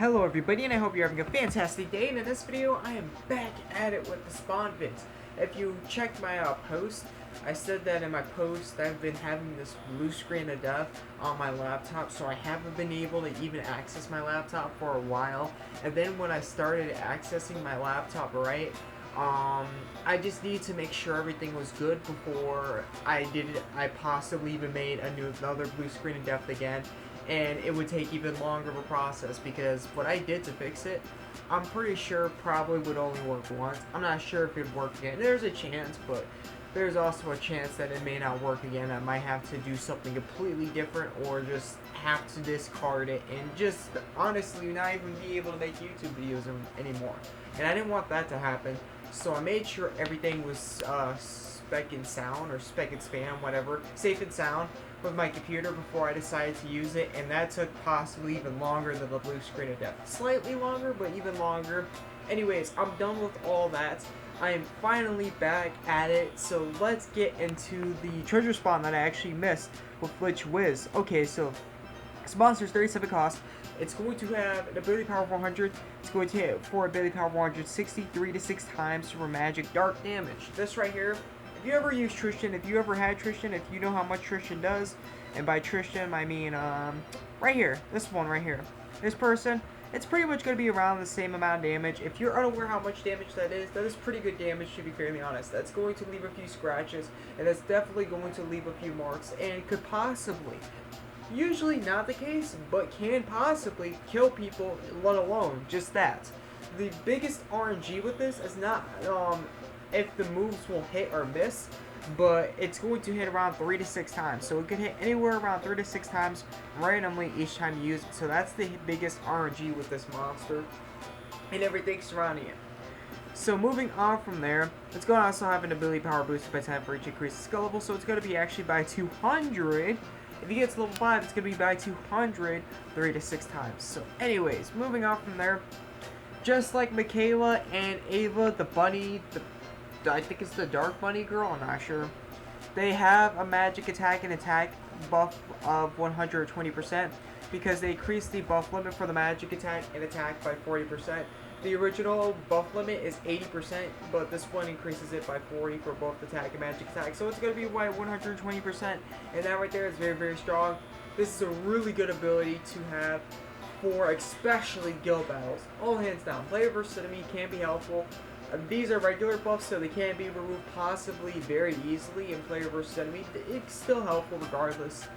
Hello everybody, and I hope you're having a fantastic day, and in this video I am back at it with the spawn bins. If you checked my post, I said that in my post I've been having this blue screen of death on my laptop, so I haven't been able to even access my laptop for a while. And then when I started accessing my laptop, right, I just needed to make sure everything was good before I possibly even made another blue screen of death again, and it would take even longer of a process because what I did to fix it, I'm pretty sure probably would only work once. I'm not sure if it'd work again. There's a chance, but there's also a chance that it may not work again. I might have to do something completely different or just have to discard it and just honestly not even be able to make YouTube videos anymore. And I didn't want that to happen, so I made sure everything was spec and sound, or spec and span, whatever, safe and sound with my computer before I decided to use it, and that took possibly even longer than the blue screen of death. Slightly longer, but even longer. Anyways, I'm done with all that. I am finally back at it, so let's get into the treasure spawn that I actually missed with Glitch Wiz. Okay, so this monster's 37 cost. It's going to have an ability power of 100. It's going to hit for ability power of 163 to 6 times for magic dark damage. This right here, if you ever use Tristan, if you ever had Tristan, if you know how much Tristan does, and by Tristan I mean right here, this one right here, this person, it's pretty much going to be around the same amount of damage. If you're unaware how much damage that is pretty good damage, to be fairly honest. That's going to leave a few scratches, and that's definitely going to leave a few marks, and could possibly, usually not the case, but can possibly kill people, let alone just that. The biggest RNG with this is not if the moves will hit or miss, but it's going to hit around 3 to 6 times. So it can hit anywhere around 3 to 6 times randomly each time you use it. So that's the biggest RNG with this monster and everything surrounding it. So moving on from there, it's going to also have an ability power boosted by 10 for each increased skill level. So it's going to be actually by 200. If you get to level 5, it's going to be by 200, 3 to 6 times. So anyways, moving on from there, just like Michaela and Ava, the bunny, I think it's the dark bunny girl, I'm not sure. They have a magic attack and attack buff of 120% because they increased the buff limit for the magic attack and attack by 40%. The original buff limit is 80%, but this one increases it by 40 for both attack and magic attack. So it's going to be by 120%, and that right there is very, very strong. This is a really good ability to have for especially guild battles. All hands down. Player versus enemy can be helpful. These are regular buffs, so they can be removed possibly very easily in player versus enemy. It's still helpful regardless,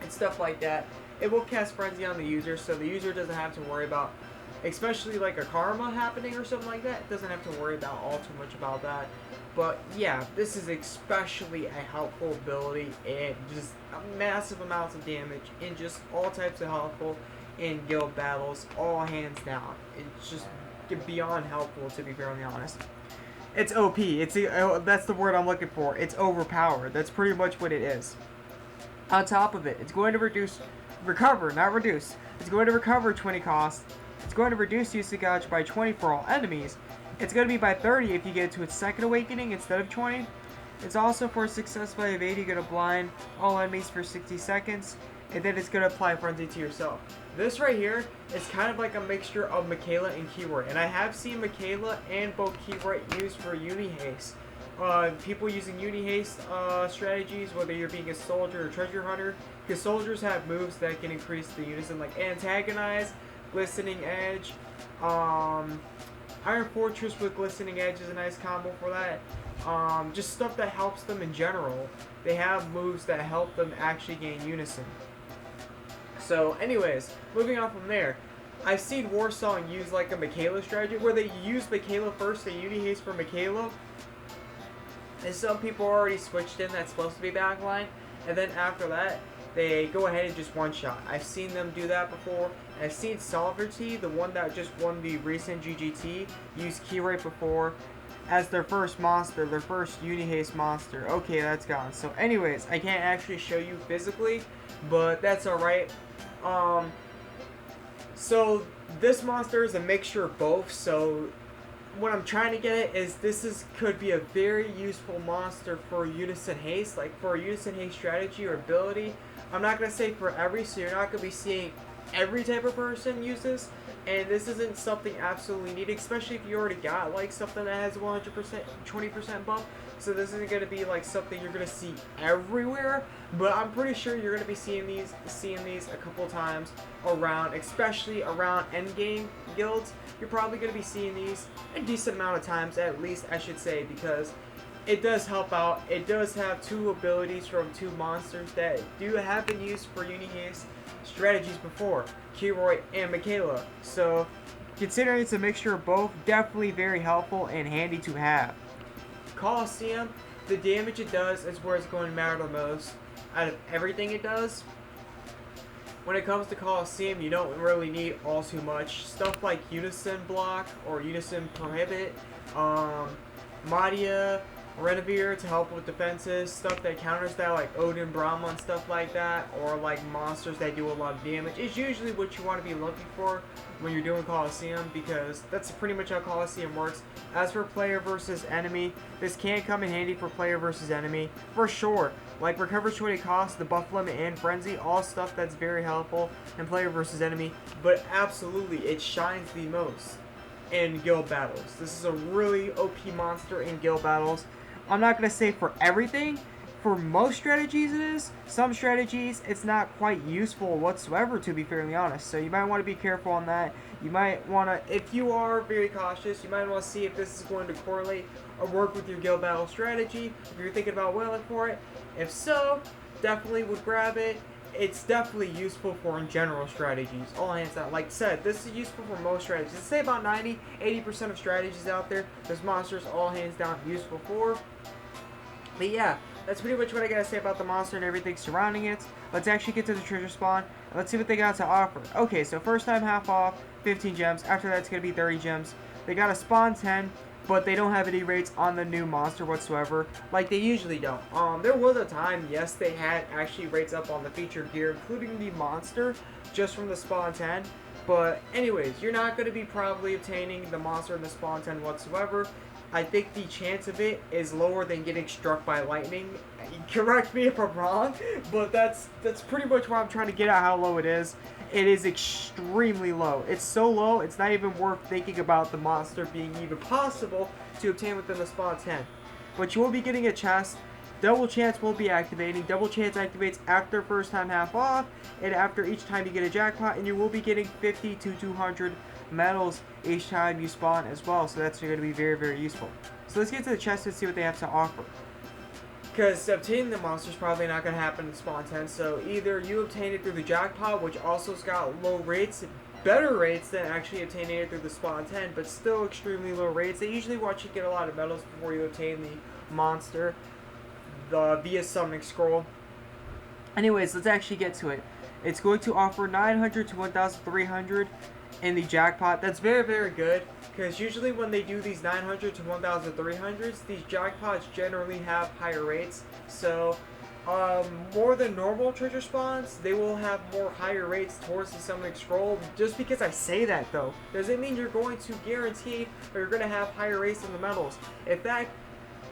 and stuff like that. It will cast Frenzy on the user, so the user doesn't have to worry about, especially like a karma happening or something like that, it doesn't have to worry about all too much about that. But yeah, this is especially a helpful ability, and just massive amounts of damage, and just all types of helpful in guild battles, all hands down. It's just beyond helpful, to be fairly honest. It's OP. That's the word I'm looking for. It's overpowered. That's pretty much what it is. On top of it, it's going to recover, not reduce. It's going to recover 20 cost. It's going to reduce usage gouge by 20 for all enemies. It's going to be by 30 if you get to its second awakening instead of 20. It's also for success value of 80, you're going to blind all enemies for 60 seconds. And then it's going to apply Frenzy to yourself. This right here is kind of like a mixture of Michaela and Keyword. And I have seen Michaela and both Keyword used for Uni-Haste. People using Uni-Haste strategies, whether you're being a soldier or treasure hunter. Because soldiers have moves that can increase the Unison, like Antagonize, Glistening Edge. Iron Fortress with Glistening Edge is a nice combo for that. Just stuff that helps them in general. They have moves that help them actually gain Unison. So anyways, moving on from there, I've seen Warsong use like a Michaela strategy where they use Michaela first, they Uni-Haste for Michaela, and some people already switched in that's supposed to be backline, and then after that, they go ahead and just one-shot. I've seen them do that before, and I've seen Sovereignty, the one that just won the recent GGT, use Key right before as their first monster, their first Uni-Haste monster. Okay, that's gone. So anyways, I can't actually show you physically, but that's alright. So this monster is a mixture of both, so what I'm trying to get at is could be a very useful monster for Unison Haste, like for a Unison Haste strategy or ability. I'm not going to say for every, so you're not going to be seeing every type of person use this, and this isn't something absolutely needed, especially if you already got like something that has 100%, 20% buff. So this isn't gonna be like something you're gonna see everywhere, but I'm pretty sure you're gonna be seeing these a couple times around, especially around endgame guilds. You're probably gonna be seeing these a decent amount of times, at least I should say, because it does help out. It does have two abilities from two monsters that have been used for Unihaste strategies before, Kiroy and Michaela. So considering it's a mixture of both, definitely very helpful and handy to have. Coliseum, the damage it does is where it's going to matter the most out of everything it does. When it comes to Coliseum, you don't really need all too much. Stuff like Unison block or Unison prohibit, Madia, Renavir to help with defenses, stuff that counters that like Odin, Brahma and stuff like that, or like monsters that do a lot of damage is usually what you want to be looking for when you're doing Coliseum, because that's pretty much how Coliseum works. As for player versus enemy, this can come in handy for player versus enemy for sure. Like recover 20 costs, the buff limit, and frenzy, all stuff that's very helpful in player versus enemy, but absolutely it shines the most in guild battles. This is a really OP monster in guild battles. I'm not going to say for everything. For most strategies it is. Some strategies it's not quite useful whatsoever, to be fairly honest. So you might want to be careful on that. You might want to, if you are very cautious, you might want to see if this is going to correlate or work with your guild battle strategy. If you're thinking about whaling for it. If so, definitely would grab it. It's definitely useful for in general strategies. All hands down. Like I said, this is useful for most strategies. I'd say about 90-80% of strategies out there, there's monsters all hands down useful for. But yeah, that's pretty much what I gotta say about the monster and everything surrounding it. Let's actually get to the treasure spawn, and let's see what they got to offer. Okay, so first time half off, 15 gems. After that, it's gonna be 30 gems. They got a spawn 10, but they don't have any rates on the new monster whatsoever, like they usually don't. There was a time, yes, they had actually rates up on the featured gear, including the monster, just from the spawn 10. But anyways, you're not going to be probably obtaining the monster in the spawn 10 whatsoever. I think the chance of it is lower than getting struck by lightning. Correct me if I'm wrong, but that's pretty much what I'm trying to get at, how low it is. It is extremely low. It's so low, it's not even worth thinking about the monster being even possible to obtain within the spawn 10. But you will be getting a chest. Double chance will be activating. Double chance activates after first time half off, and after each time you get a jackpot, and you will be getting 50 to 200 medals each time you spawn as well. So that's going to be very, very useful. So let's get to the chest and see what they have to offer. Because obtaining the monster is probably not going to happen in spawn 10, so either you obtain it through the jackpot, which also has got low rates, better rates than actually obtaining it through the spawn 10, but still extremely low rates. They usually want you to get a lot of medals before you obtain the monster via summoning scroll. Anyways, let's actually get to it. It's going to offer 900 to 1,300 in the jackpot. That's very, very good, because usually when they do these 900 to 1,300s, these jackpots generally have higher rates. So more than normal treasure spawns, they will have more higher rates towards the summoning scroll. Just because I say that though, doesn't mean you're going to guarantee or you're going to have higher rates than the medals. In fact,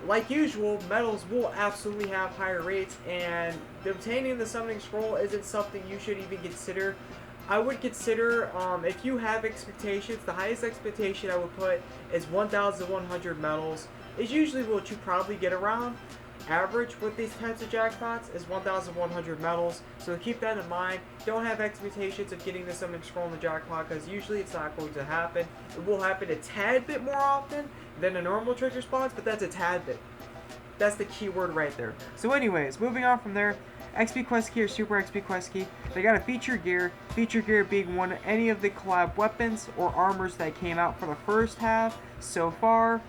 like usual, medals will absolutely have higher rates, and obtaining the summoning scroll isn't something you should even consider. I would consider, if you have expectations, the highest expectation I would put is 1,100 medals. Is usually what you probably get around. Average with these types of jackpots is 1,100 medals, so keep that in mind. Don't have expectations of getting the summoning scroll in the jackpot, because usually it's not going to happen. It will happen a tad bit more often than the normal treasure spawns, but that's a tad bit. That's the key word right there. So anyways, moving on from there, XP Quest Key or Super XP Quest Key. They got a featured gear being one of any of the collab weapons or armors that came out for the first half so far.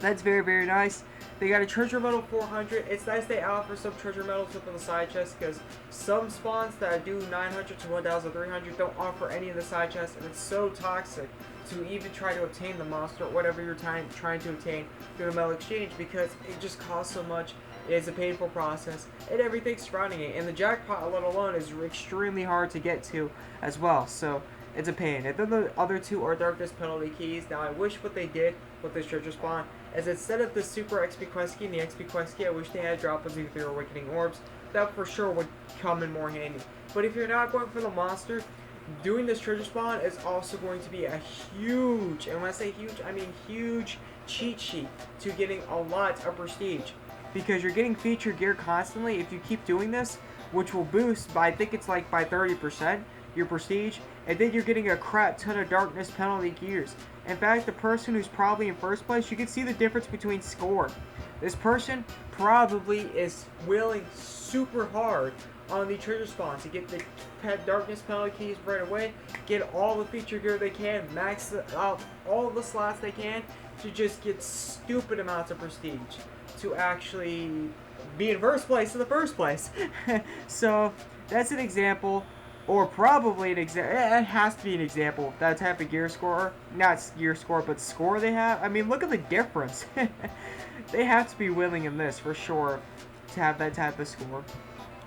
That's very, very nice. They got a treasure medal 400. It's nice they offer some treasure medals within the side chest, because some spawns that do 900 to 1,300 don't offer any of the side chests, and it's so toxic to even try to obtain the monster or whatever you're trying to obtain through the medal exchange, because it just costs so much. It is a painful process, and everything surrounding it. And the jackpot, let alone, is extremely hard to get to as well. So it's a pain. And then the other two are darkness penalty keys. Now I wish what they did with this treasure spawn is instead of the Super XP Quest Key and the XP Quest Key, I wish they had drop of Ethereal Awakening Orbs. That for sure would come in more handy. But if you're not going for the monster, doing this treasure spawn is also going to be a huge, and when I say huge, I mean huge cheat sheet to getting a lot of prestige. Because you're getting featured gear constantly if you keep doing this, which will boost by, I think it's like by 30%, your prestige, and then you're getting a crap ton of darkness penalty gears. In fact, the person who's probably in first place, you can see the difference between score. This person probably is willing super hard on the treasure spawn to get the darkness penalty keys right away, get all the feature gear they can, max out all the slots they can to just get stupid amounts of prestige to actually be in first place in the first place. So that's an example, or probably an example. It has to be an example of that type of gear score, not gear score, but score they have. I mean, look at the difference. They have to be willing in this for sure to have that type of score.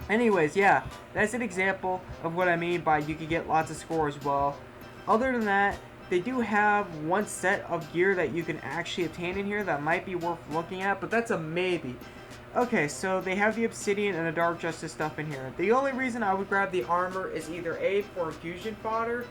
Anyways, yeah, that's an example of what I mean by you can get lots of score as well. Other than that, they do have one set of gear that you can actually obtain in here that might be worth looking at, but that's a maybe. Okay, so they have the Obsidian and the Dark Justice stuff in here. The only reason I would grab the armor is either A, for infusion fodder,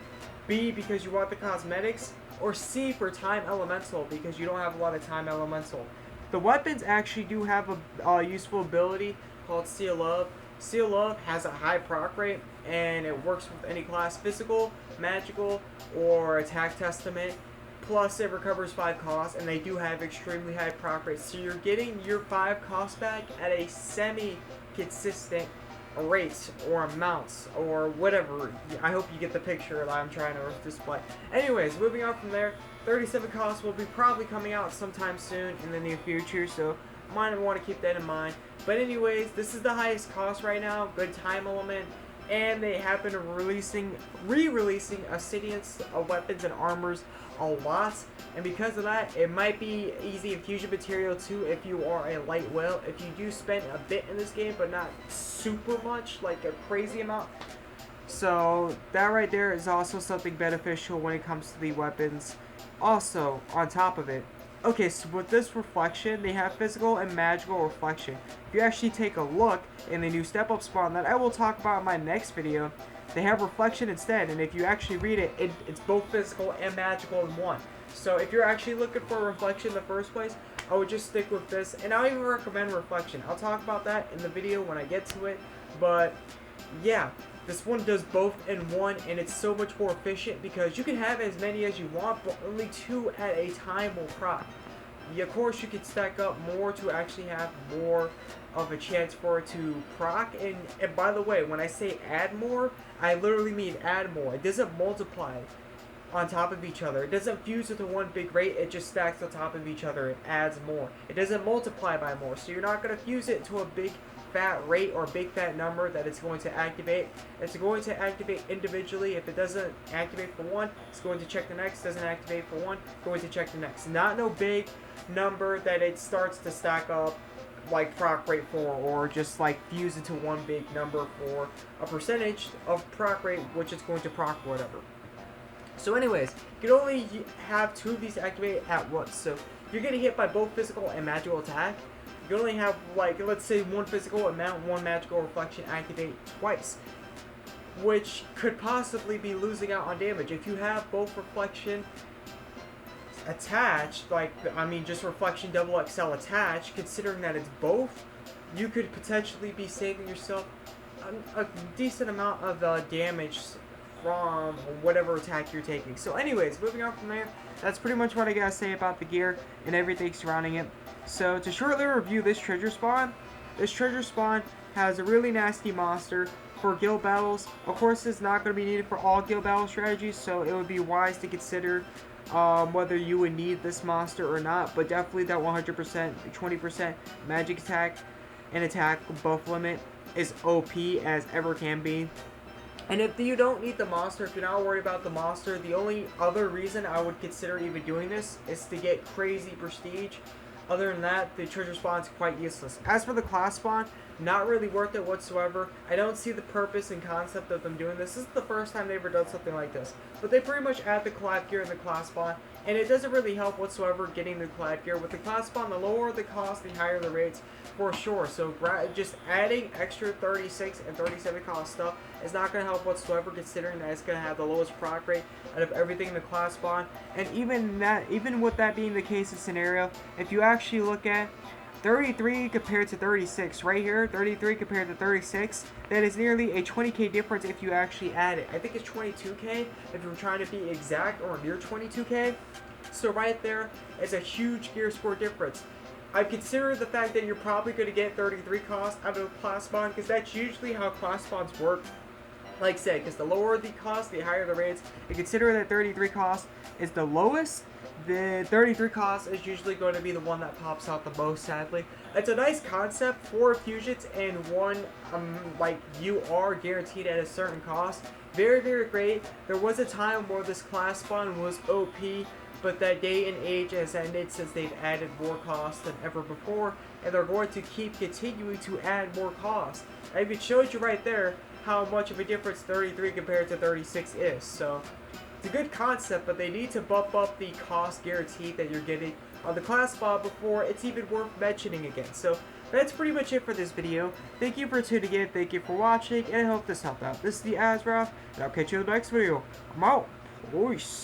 B, because you want the cosmetics, or C, for time elemental, because you don't have a lot of time elemental. The weapons actually do have a useful ability called Seal Love. Seal Love has a high proc rate, and it works with any class, physical, magical, or attack testament. Plus, it recovers 5 costs, and they do have extremely high proc rates. So you're getting your 5 costs back at a semi-consistent rate or amounts or whatever. I hope you get the picture that I'm trying to display. Anyways, moving on from there, 37 costs will be probably coming out sometime soon in the near future, so might want to keep that in mind. But anyways, this is the highest cost right now, good time element, and they have been re-releasing Obsidian's weapons and armors a lot, and because of that, it might be easy infusion material too if you are a light whale. If you do spend a bit in this game, but not super much, like a crazy amount. So that right there is also something beneficial when it comes to the weapons. Also, on top of it, okay, so with this reflection, they have physical and magical reflection. If you actually take a look in the new step-up spawn that I will talk about in my next video, they have reflection instead, and if you actually read it, it's both physical and magical in one. So if you're actually looking for reflection in the first place, I would just stick with this, and I'll even recommend reflection. I'll talk about that in the video when I get to it, but yeah. This one does both in one, and it's so much more efficient because you can have as many as you want, but only 2 at a time will proc. Of course, you can stack up more to actually have more of a chance for it to proc. And by the way, when I say add more, I literally mean add more. It doesn't multiply on top of each other. It doesn't fuse into one big rate. It just stacks on top of each other. It adds more. It doesn't multiply by more. So you're not going to fuse it to a big fat rate or big fat number that it's going to activate. It's going to activate individually. If it doesn't activate for one, it's going to check the next. Doesn't activate for one, going to check the next. Not no big number that it starts to stack up like proc rate for, or just like fuse into one big number for a percentage of proc rate, which it's going to proc whatever. So anyways, you can only have 2 of these activated at once. So if you're getting hit by both physical and magical attack, you can only have, like, let's say 1 physical and 1 magical reflection activate twice, which could possibly be losing out on damage. If you have both reflection attached, like, I mean, just reflection double XL attached, considering that it's both, you could potentially be saving yourself a decent amount of damage from whatever attack you're taking. So anyways, moving on from there, that's pretty much what I gotta say about the gear and everything surrounding it. So to shortly review this treasure spawn has a really nasty monster for guild battles. Of course, it's not going to be needed for all guild battle strategies, so it would be wise to consider whether you would need this monster or not, but definitely that 100%, 20% magic attack and attack buff limit is OP as ever can be. And if you don't need the monster, if you're not worried about the monster, the only other reason I would consider even doing this is to get crazy prestige. Other than that, the treasure spawn is quite useless. As for the class spawn, not really worth it whatsoever. I don't see the purpose and concept of them doing this. This is the first time they've ever done something like this. But they pretty much add the collab gear in the class spawn, and it doesn't really help whatsoever getting the collab gear. With the class spawn, the lower the cost, the higher the rates, for sure. So just adding extra 36 and 37 cost stuff is not going to help whatsoever, considering that it's going to have the lowest proc rate out of everything in the class spawn. And even with that being the case in scenario, if you actually look at 33 compared to 36 right here, 33 compared to 36, that is nearly a 20k difference if you actually add it. I think it's 22k if you're trying to be exact, or near 22k. So right there is a huge gear score difference. I consider the fact that you're probably going to get 33 cost out of the class spawn, because that's usually how class spawns work. Like I said, because the lower the cost, the higher the rates. And consider that 33 cost is the lowest. The 33 cost is usually going to be the one that pops out the most, sadly. It's a nice concept for fusions, and one like you are guaranteed at a certain cost. Very, very great. There was a time where this class spawn was OP, but that day and age has ended since they've added more cost than ever before, and they're going to keep continuing to add more cost. I even showed you right there how much of a difference 33 compared to 36 is. So it's a good concept, but they need to bump up the cost guaranteed that you're getting on the class spawn before it's even worth mentioning again. So that's pretty much it for this video. Thank you for tuning in, thank you for watching, and I hope this helped out. This is the AzureWrath, and I'll catch you in the next video. I'm out. Peace.